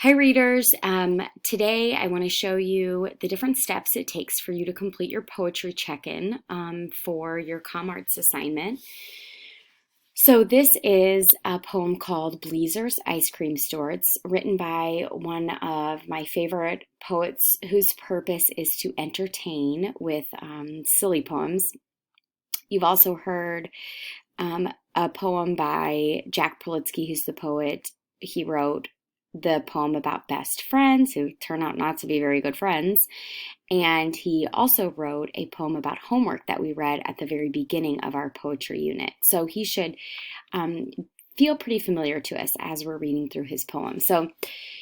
Hi readers, today I want to show you the different steps it takes for you to complete your poetry check-in for your Com Arts assignment. So this is a poem called Bleezer's Ice Cream Store. It's written by one of my favorite poets whose purpose is to entertain with silly poems. You've also heard a poem by Jack Politsky, who's the poet. He wrote the poem about best friends who turn out not to be very good friends. And he also wrote a poem about homework that we read at the very beginning of our poetry unit. So he should feel pretty familiar to us as we're reading through his poem. So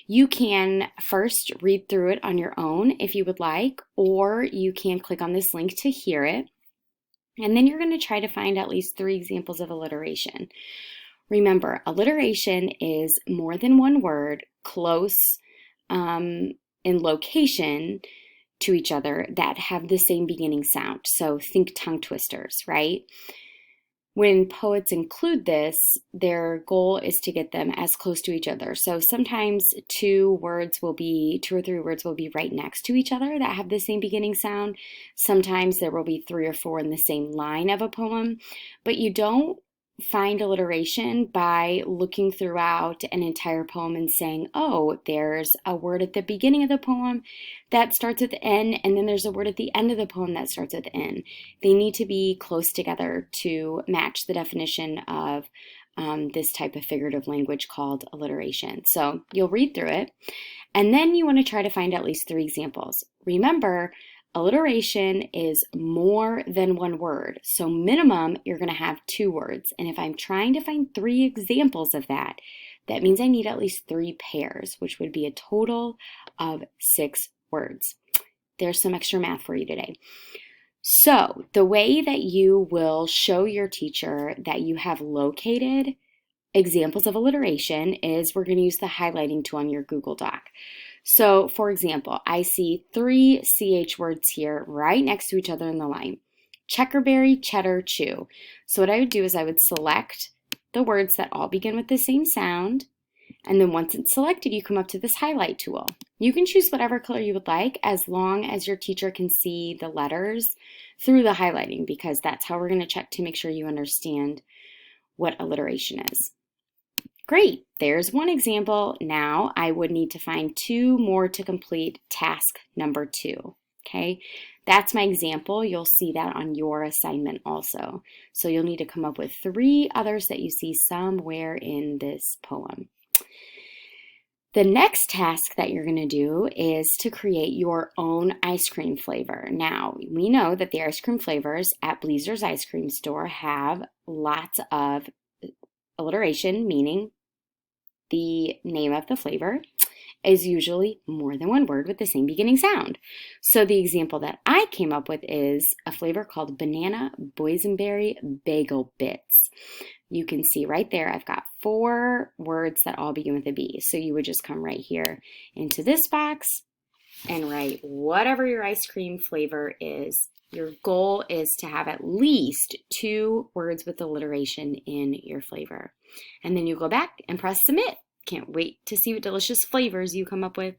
you can first read through it on your own if you would like, or you can click on this link to hear it. And then you're going to try to find at least 3 examples of alliteration. Remember, alliteration is more than one word close in location to each other that have the same beginning sound. So think tongue twisters, right? When poets include this, their goal is to get them as close to each other. So sometimes 2 or 3 words will be right next to each other that have the same beginning sound. Sometimes there will be 3 or 4 in the same line of a poem, but you don't find alliteration by looking throughout an entire poem and saying, oh, there's a word at the beginning of the poem that starts with N, and then there's a word at the end of the poem that starts with N. They need to be close together to match the definition of this type of figurative language called alliteration. So you'll read through it, and then you want to try to find at least 3 examples. Remember, alliteration is more than one word. So minimum, you're going to have 2 words. And if I'm trying to find 3 examples of that, that means I need at least 3 pairs, which would be a total of 6 words. There's some extra math for you today. So the way that you will show your teacher that you have located examples of alliteration is we're going to use the highlighting tool on your Google Doc. So, for example, I see 3 CH words here right next to each other in the line. Checkerberry, cheddar, chew. So what I would do is I would select the words that all begin with the same sound, and then once it's selected, you come up to this highlight tool. You can choose whatever color you would like as long as your teacher can see the letters through the highlighting, because that's how we're going to check to make sure you understand what alliteration is. Great, there's one example. Now I would need to find 2 more to complete task number 2, okay? That's my example. You'll see that on your assignment also. So you'll need to come up with 3 others that you see somewhere in this poem. The next task that you're going to do is to create your own ice cream flavor. Now, we know that the ice cream flavors at Bleezer's Ice Cream Store have lots of alliteration, meaning the name of the flavor is usually more than one word with the same beginning sound. So the example that I came up with is a flavor called Banana Boysenberry Bagel Bits. You can see right there I've got 4 words that all begin with a B. So you would just come right here into this box and write whatever your ice cream flavor is. Your goal is to have at least 2 words with alliteration in your flavor. And then you go back and press submit. Can't wait to see what delicious flavors you come up with.